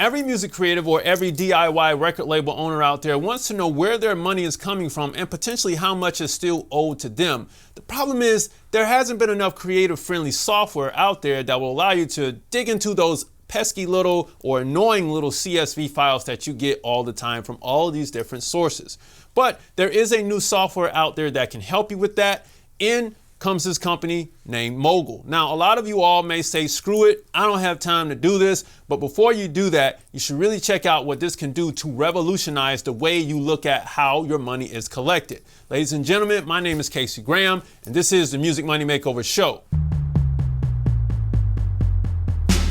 Every music creative or every DIY record label owner out there wants to know where their money is coming from and potentially how much is still owed to them. The problem is there hasn't been enough creative-friendly software out there that will allow you to dig into those pesky little or annoying little CSV files that you get all the time from all of these different sources. But there is a new software out there that can help you with that. In comes this company named Mogul. Now, a lot of you all may say, screw it, I don't have time to do this. But before you do that, you should really check out what this can do to revolutionize the way you look at how your money is collected. Ladies and gentlemen, my name is Casey Graham, and this is the Music Money Makeover Show.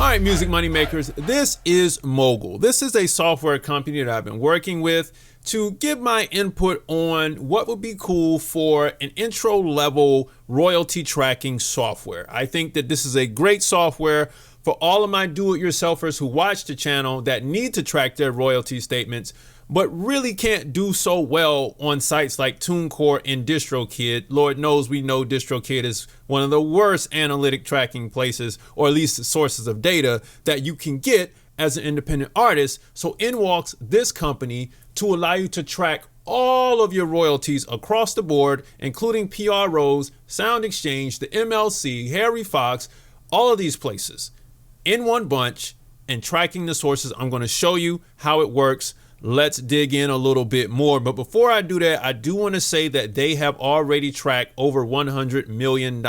All right, music money makers, this is Mogul. This is a software company that I've been working with to give my input on what would be cool for an intro level royalty tracking software. I think that this is a great software for all of my do-it-yourselfers who watch the channel that need to track their royalty statements, but really can't do so well on sites like TuneCore and DistroKid. Lord knows we know DistroKid is one of the worst analytic tracking places, or at least the sources of data that you can get as an independent artist. So in walks this company to allow you to track all of your royalties across the board, including PROs, Sound Exchange, the MLC, Harry Fox, all of these places in one bunch and tracking the sources. I'm going to show you how it works. Let's dig in a little bit more. But before I do that, I do want to say that they have already tracked over $100 million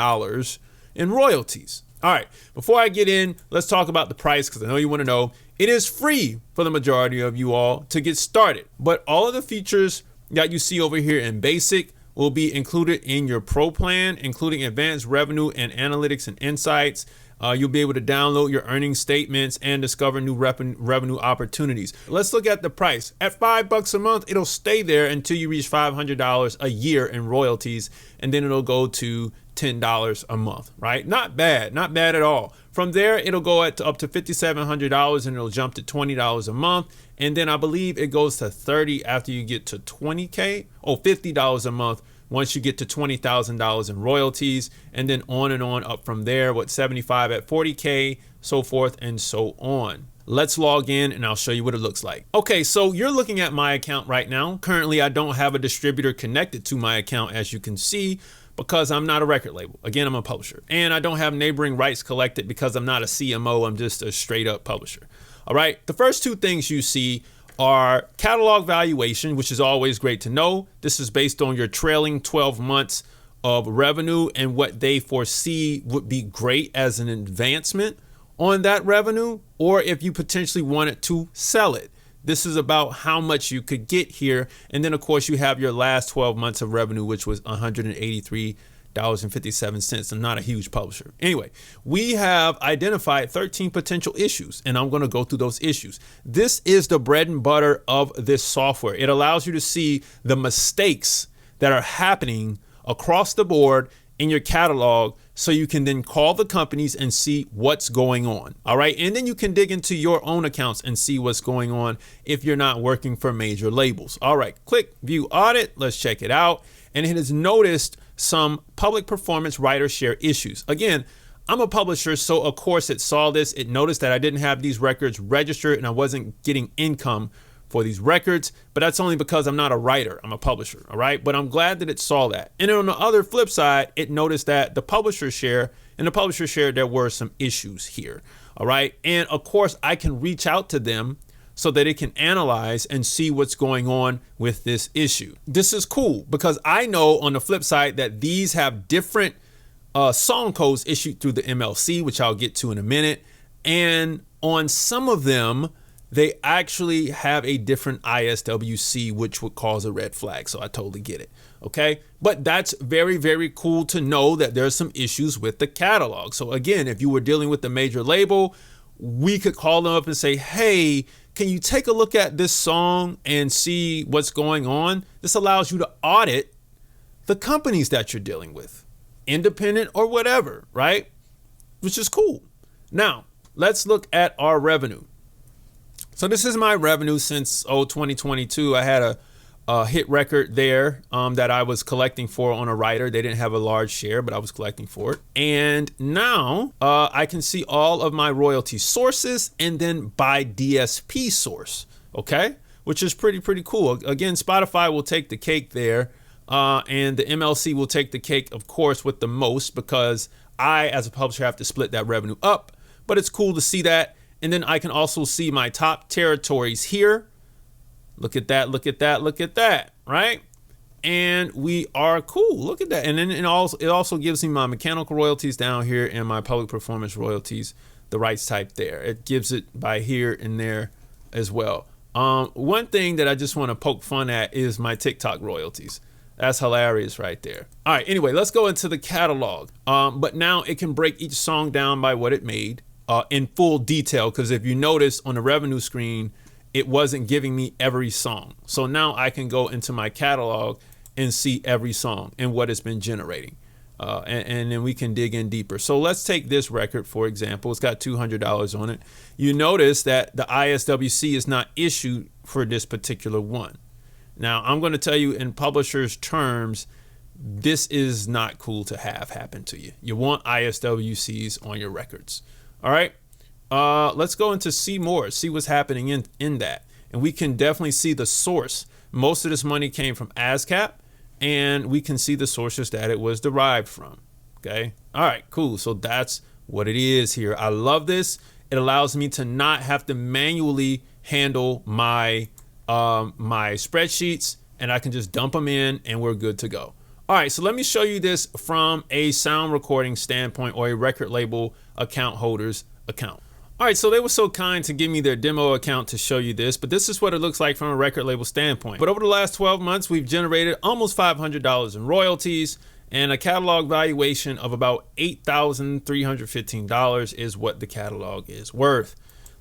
in royalties. All right, before I get in, let's talk about the price, because I know you want to know. It is free for the majority of you all to get started, but all of the features that you see over here in basic will be included in your pro plan, including advanced revenue and analytics and insights. You'll be able to download your earnings statements and discover new revenue opportunities. Let's look at the price. At $5 a month, it'll stay there until you reach $500 a year in royalties, and then it'll go to $10 a month, right? Not bad at all. From there, it'll go up to $5,700 and it'll jump to $20 a month. And then I believe it goes to $30 after you get to $50 a month once you get to $20,000 in royalties, and then on up from there with $75 at $40K, so forth and so on. Let's log in and I'll show you what it looks like. Okay, so you're looking at my account right now. Currently, I don't have a distributor connected to my account, as you can see, because I'm not a record label. Again, I'm a publisher, and I don't have neighboring rights collected because I'm not a CMO. I'm just a straight up publisher. All right. The first two things you see are catalog valuation, which is always great to know. This is based on your trailing 12 months of revenue and what they foresee would be great as an advancement on that revenue, or if you potentially wanted to sell it. This is about how much you could get here. And then, of course, you have your last 12 months of revenue, which was $183.57. I'm not a huge publisher. Anyway, we have identified 13 potential issues, and I'm going to go through those issues. This is the bread and butter of this software. It allows you to see the mistakes that are happening across the board in your catalog, so you can then call the companies and see what's going on. All right. And then you can dig into your own accounts and see what's going on if you're not working for major labels. All right. Click view audit. Let's check it out. And it has noticed some public performance writer share issues. Again, I'm a publisher, so of course it saw this. It noticed that I didn't have these records registered and I wasn't getting income for these records, but that's only because I'm not a writer, I'm a publisher, all right? But I'm glad that it saw that. And on the other flip side, it noticed that the publisher share, there were some issues here, all right? And of course, I can reach out to them so that it can analyze and see what's going on with this issue. This is cool because I know on the flip side that these have different song codes issued through the MLC, which I'll get to in a minute. And on some of them, they actually have a different ISWC, which would cause a red flag. So I totally get it. Okay. But that's very, very cool to know that there's some issues with the catalog. So again, if you were dealing with a major label, we could call them up and say, hey, can you take a look at this song and see what's going on? This allows you to audit the companies that you're dealing with, independent or whatever, right? Which is cool. Now, let's look at our revenue. So this is my revenue since 2022. I had hit record there that I was collecting for on a writer. They didn't have a large share, but I was collecting for it. And now I can see all of my royalty sources and then by DSP source, okay? Which is pretty cool. Again, Spotify will take the cake there, and the MLC will take the cake, of course, with the most, because I, as a publisher, have to split that revenue up. But it's cool to see that. And then I can also see my top territories here. Look at that, look at that, look at that, right? And we are cool. Look at that. And then it also gives me my mechanical royalties down here and my public performance royalties, the rights type there. It gives it by here and there as well. One thing that I just want to poke fun at is my TikTok royalties. That's hilarious right there. All right, anyway, let's go into the catalog. But now it can break each song down by what it made in full detail, because if you notice on the revenue screen, it wasn't giving me every song. So now I can go into my catalog and see every song and what it's been generating. And then we can dig in deeper. So let's take this record, for example. It's got $200 on it. You notice that the ISWC is not issued for this particular one. Now, I'm going to tell you in publishers' terms, this is not cool to have happen to you. You want ISWCs on your records. All right. Let's go into see more, see what's happening in that. And we can definitely see the source. Most of this money came from ASCAP, and we can see the sources that it was derived from. Okay. All right, cool. So that's what it is here. I love this. It allows me to not have to manually handle my my spreadsheets, and I can just dump them in and we're good to go. All right, so let me show you this from a sound recording standpoint, or a record label account holder's account. All right, so they were so kind to give me their demo account to show you this, but this is what it looks like from a record label standpoint. But over the last 12 months, we've generated almost $500 in royalties, and a catalog valuation of about $8,315 is what the catalog is worth.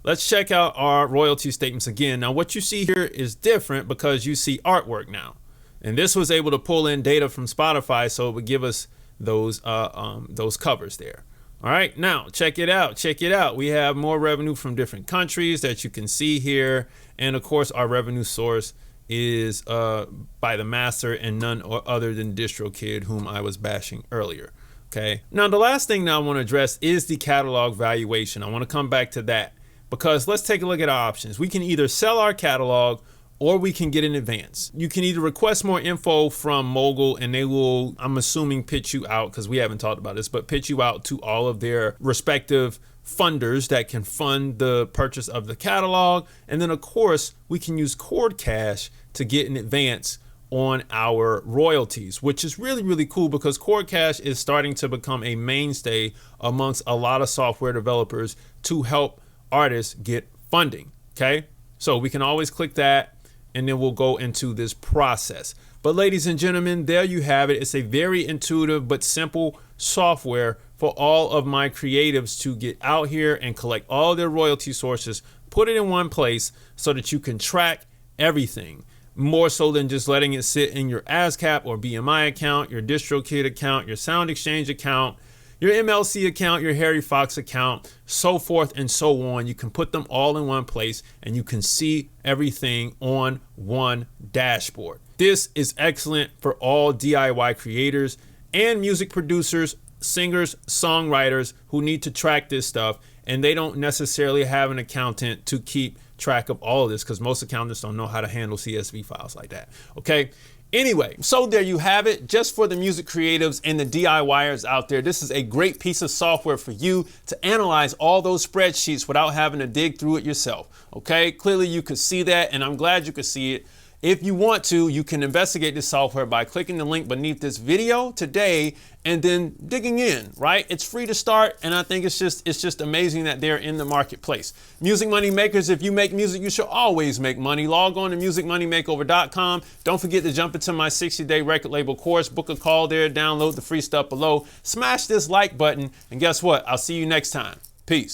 Let's check out our royalty statements again. Now, what you see here is different because you see artwork now. And this was able to pull in data from Spotify, so it would give us those covers there. All right, now check it out. Check it out. We have more revenue from different countries that you can see here. And of course, our revenue source is by the master and none other than DistroKid, whom I was bashing earlier. Okay. Now, the last thing that I want to address is the catalog valuation. I want to come back to that because let's take a look at our options. We can either sell our catalog or we can get an advance. You can either request more info from Mogul and they will, I'm assuming, pitch you out, because we haven't talked about this, but pitch you out to all of their respective funders that can fund the purchase of the catalog. And then of course, we can use Cord Cash to get an advance on our royalties, which is really, really cool because Cord Cash is starting to become a mainstay amongst a lot of software developers to help artists get funding. Okay, so we can always click that and then we'll go into this process. But ladies and gentlemen, there you have it. It's a very intuitive but simple software for all of my creatives to get out here and collect all their royalty sources, put it in one place so that you can track everything, more so than just letting it sit in your ASCAP or BMI account, your DistroKid account, your Sound Exchange account, your MLC account, your Harry Fox account, so forth and so on. You can put them all in one place and you can see everything on one dashboard. This is excellent for all DIY creators and music producers, singers, songwriters who need to track this stuff, and they don't necessarily have an accountant to keep track of all of this because most accountants don't know how to handle CSV files like that. Okay. Anyway, so there you have it. Just for the music creatives and the DIYers out there, this is a great piece of software for you to analyze all those spreadsheets without having to dig through it yourself. Okay, clearly you could see that, and I'm glad you could see it. If you want to, you can investigate this software by clicking the link beneath this video today and then digging in, right? It's free to start, and I think it's just amazing that they're in the marketplace. Music Money Makers, if you make music, you should always make money. Log on to musicmoneymakeover.com. Don't forget to jump into my 60-day record label course. Book a call there, download the free stuff below. Smash this like button, and guess what? I'll see you next time. Peace.